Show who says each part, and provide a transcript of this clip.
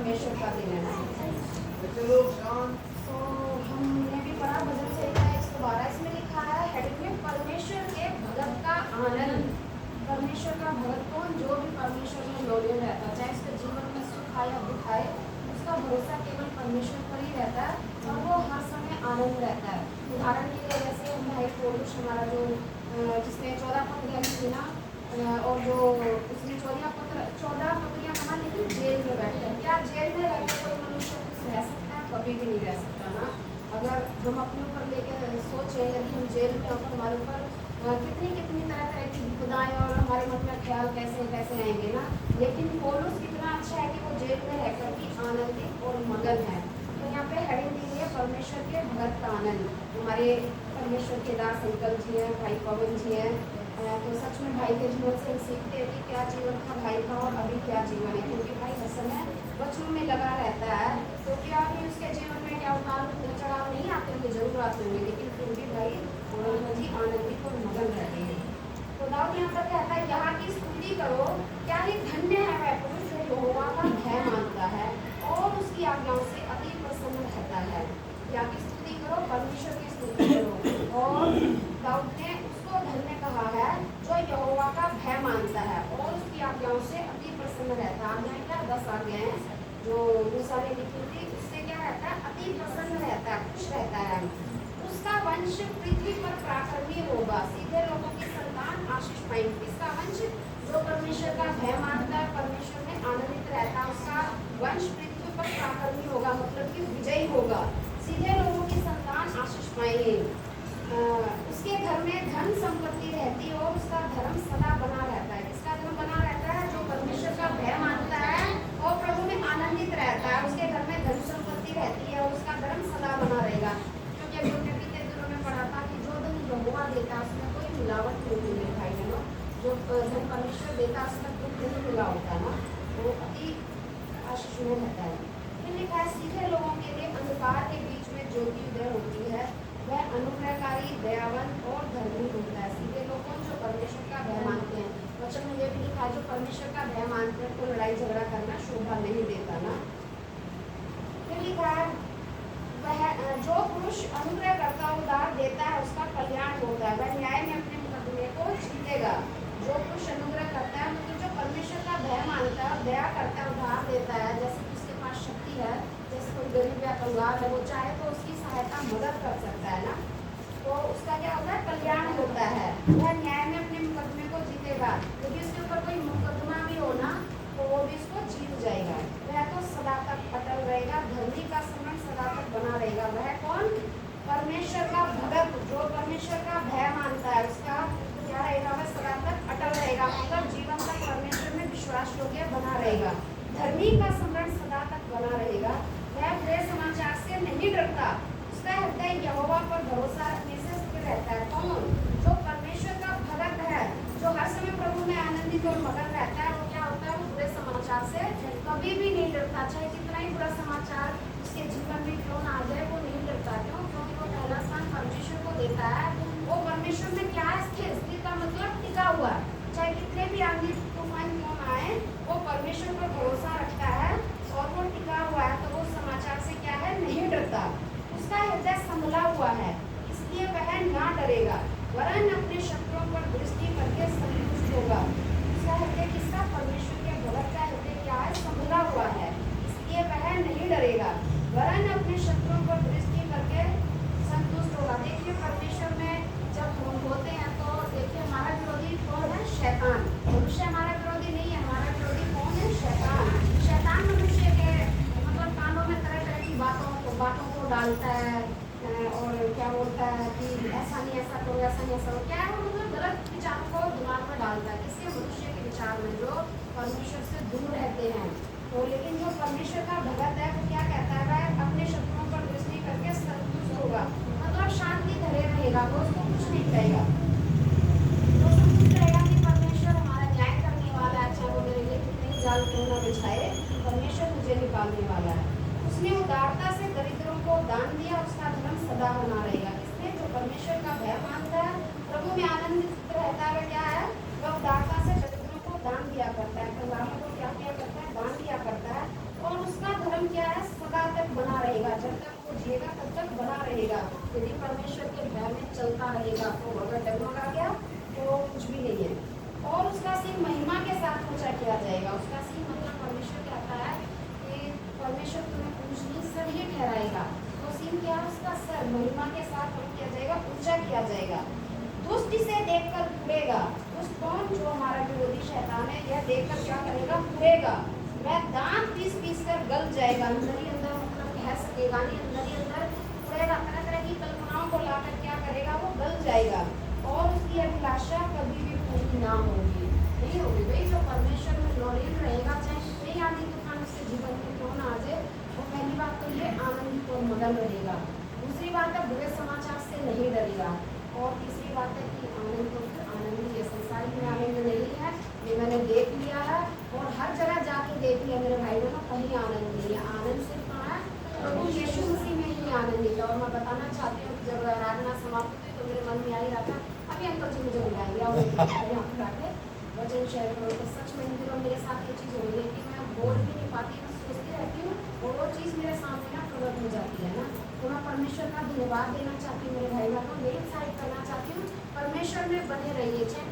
Speaker 1: परमेश्वर का दिन है। तो हमने भी पढ़ा भजन संहिता 112, इसमें लिखा है हेडिंग में परमेश्वर के भगत का आनंद। परमेश्वर का भगत कौन? जो भी परमेश्वर में लोलियन रहता है, चाहे उसके जीवन में सुख आए या दुख आए, उसका भरोसा केवल परमेश्वर पर ही रहता है और वो हर समय आनंद रहता है। उदाहरण के लिए जैसे भाई पौलुस हमारा जो जिसने 14 पत्रियाँ लिखी ना, और जो उसने 14 पत्रियाँ कहा, लेकिन जेल में बैठे हैं। क्या जेल में रहकर कोई मनुष्य कुछ रह सकता है? कभी भी नहीं रह सकता ना। अगर हम अपने ऊपर लेके सोचें, यदि हम जेल में होकर हमारे ऊपर कितनी तरह की विपदाएं और हमारे मन में ख्याल कैसे कैसे आएंगे ना, लेकिन पौलुस कितना अच्छा है कि वो जेल में रहकर भी आनंदित और मगन है। तो यहाँ पे हेडिंग दी है परमेश्वर के भगत का आनंद। हमारे परमेश्वर के दास अंकल जी हैं, भाई पवन जी हैं, तो सच में भाई के जीवन से हम सीखते हैं कि क्या जीवन था भाई का और अभी क्या जीवन है, क्योंकि भाई हर समय वचनों में लगा रहता है। तो क्या भी उसके जीवन में क्या उतार चढ़ाव नहीं आते होंगे, जरूर आते होंगे, लेकिन फिर भी भाई जी आनंदित और मगन रहते हैं। तो दाऊद यहाँ पर कहता है, यहाँ की स्तुति करो, क्या ही धन्य है वह पुरुष जो यहोवा का भय मानता है और उसकी आज्ञाओं से अति प्रसन्न रहता है। यहाँ की स्तुति करो, परमेश्वर की स्तुति करो। और दाऊद ने उसको धन्य कहा है जो यहोवा का भय मानता है और उसकी आज्ञाओं से अति प्रसन्न रहता है। आज्ञाएं क्या? 10 आज्ञाएं जो मूसा ने लिखी थी, उससे क्या रहता है? अति प्रसन्न रहता है, खुश रहता है। उसका वंश पृथ्वी पर पराक्रमी होगा, सीधे लोगों की संतान आशीष पाएंगे। इसका वंश जो परमेश्वर का भय मानता है, परमेश्वर में आनंदित रहता है, उसका वंश पृथ्वी पर पराक्रमी होगा, मतलब कि विजयी होगा। सीधे लोगों की संतान आशीष पाएंगे। उसके घर में धन संपत्ति रहती है और उसका धर्म सदा बना रहता है। इसका धर्म बना रहता है जो परमेश्वर का भय मानता है और प्रभु में आनंदित रहता है, उसके घर में धन संपत्ति रहती है और उसका धर्म सदा बना रहेगा। क्योंकि अभी हमने बीते दिनों में पढ़ा था कि जो धन यहोवा देता है उसमें कोई मिलावट नहीं होती है भाई बहनों। जो धन परमेश्वर देता है उसमें दुख नहीं मिला होता है ना, वो अति आशीष में रहता है। फिर लिखा है, सीधे लोगों के लिए अंधकार के बीच में ज्योति उदय होती है, वह अनुग्रहकारी, दयावान और धर्मी होता है। सीधे लोग जो परमेश्वर का भय मानते हैं, वचन में ये भी लिखा है जो परमेश्वर का भय मानते हैं तो लड़ाई झगड़ा करना शोभा नहीं देता ना। फिर लिखा है, वह जो पुरुष अनुग्रह करता उधार देता है उसका कल्याण होता है, वह न्याय में अपने मुकदमे को जीतेगा। जो पुरुष अनुग्रह करता है मतलब जो परमेश्वर का भय मानता है और दया करता है, उधार देता है, जैसे उसके पास शक्ति है, जैसे कोई गरीब या कंगाल है, वो चाहे तो उसकी सहायता मदद कर सकता है ना, तो उसका क्या होता है? कल्याण होता है। वह न्याय में अपने मुकदमे को जीतेगा, यदि उसके ऊपर कोई मुकदमा भी हो ना तो वो भी उसको जीत जाएगा। वह तो सदा तक अटल रहेगा, धर्मी का स्मरण सदा तक बना रहेगा। वह कौन? परमेश्वर का भगत, जो परमेश्वर का भय मानता है, उसका क्या रहेगा? वह सदा तक अटल रहेगा, मतलब जीवन तक परमेश्वर में विश्वास योग्य बना रहेगा। धर्मी का स्मरण सदा तक बना रहेगा। वह बुरे समाचार से नहीं डरता, उसका हृदय यहोवा पर भरोसा रखने से स्थिर रहता है। कौन? जो परमेश्वर का भगत है, जो हर समय प्रभु में आनंदित और मगन रहता है, वो क्या होता है? वो बुरे समाचार से कभी भी नहीं डरता, चाहे कितना ही बुरा समाचार उसके जीवन में क्यों ना आ जाए, वो नहीं डरता। क्यों? क्योंकि वो पहला स्थान परमेश्वर को देता है। वो परमेश्वर में क्या है? स्थिर। स्थिर का मतलब टिका हुआ, चाहे कितने भी आंधी तूफान क्यों ना आए, वो परमेश्वर पर भरोसा रखता है और वो टिका हुआ है, तो वो समाचार से क्या है? नहीं डरता। उसका हृदय संभला हुआ है, इसलिए वह ना डरेगा, वरन अपने शत्रुओं पर दृष्टि करके संतुष्ट होगा। उसका हृदय किसका? परमेश्वर के भगत का हृदय क्या है? संभला हुआ है, इसलिए वह नहीं डरेगा, वरन अपने शत्रुओं पर दृष्टि करके संतुष्ट होगा। देखिए परमेश्वर में जब हम होते हैं तो देखिए हमारा विरोधी कौन है? शैतान। मनुष्य हमारा विरोधी नहीं है, हमारा विरोधी कौन है? शैतान। शैतान मनुष्य के मतलब कानों में तरह तरह की बातों को डालता है और क्या बोलता है कि ऐसा नहीं ऐसा करो, ऐसा नहीं ऐसा करो। क्या है? वो मतलब गलत विचारों को दिमाग में डालता है, किसके? मनुष्य के विचार में, जो परमेश्वर से दूर रहते हैं। तो लेकिन जो परमेश्वर का भगत है वो क्या कहता है? वह अपने शत्रुओं पर दृष्टि करके संतुष्ट होगा, मतलब शांति धरे रहेगा, वो उसको कुछ नहीं कहेगा, वो संतुष्ट रहेगा कि परमेश्वर हमारा न्याय करने वाला है, चाहे वो मेरे लिए कितने जाल क्यों ना बिछाए, परमेश्वर मुझे निकालने वाला है। उसने उदारता से दरिद्रों को दान दिया, उसका धर्म सदा बना रहेगा। इसलिए जो परमेश्वर का भय मानता है, प्रभु में आनंदित रहता है, क्या है? वह उदारता से दरिद्रों को दान दिया करता है, कंगालों को क्या किया करता है? दान दिया करता है और उसका महिमा के साथ हम किया जाएगा, ऊंचा किया जाएगा। दुष्ट इसे देखकर कूदेगा। दुष्ट कौन? जो हमारा विरोधी शैतान है, यह देखकर क्या करेगा? कूदेगा। वह दांत पीस पीस कर गल जाएगा। अंदर ही अंदर मतलब कह सकेगा नहीं, अंदर ही अंदर कूदेगा, तरह तरह की कल्पनाओं को लाकर क्या करेगा? वो गल जाएगा और उसकी अभिलाषा कभी भी पूरी ना होगी, नहीं होगी। भाई जो परमेश्वर में लौलीन रहेगा, चाहे कोई आंधी तूफान उसके जीवन में क्यों ना आ जाए, वो पहली बात तो ये आनंदित और मगन रहेगा। दूसरी बात है बुरे समाचार से नहीं डरेगा। और तीसरी बात है कि आनंद तो फिर आनंद ही है, संसारिक में आनंद नहीं है, ये मैंने देख लिया है और हर जगह जाके देख लिया मेरे भाई बहनों, कहीं आनंद नहीं है। आनंद सिर्फ कहाँ है? प्रभु यीशु मसीह में ही आनंदित है। और मैं बताना चाहती हूँ जब आराधना समाप्त हुई तो मेरे मन में आ ही रहा था, अभी अंकल जी मुझे बुलाएंगे और यहाँ पर आके वचन शेयर करो। तो सच में इन दिनों मेरे साथ ये चीज़ हो रही है कि मैं बोल भी नहीं पाती, मैं सोचती रहती हूँ और वो चीज़ मेरे सामने ना प्रकट हो जाती है ना। तो मैं परमेश्वर का धन्यवाद देना चाहती हूँ मेरे भाई बहनों, यही उत्साहित करना चाहती हूँ, परमेश्वर में बने रहिए। चाहे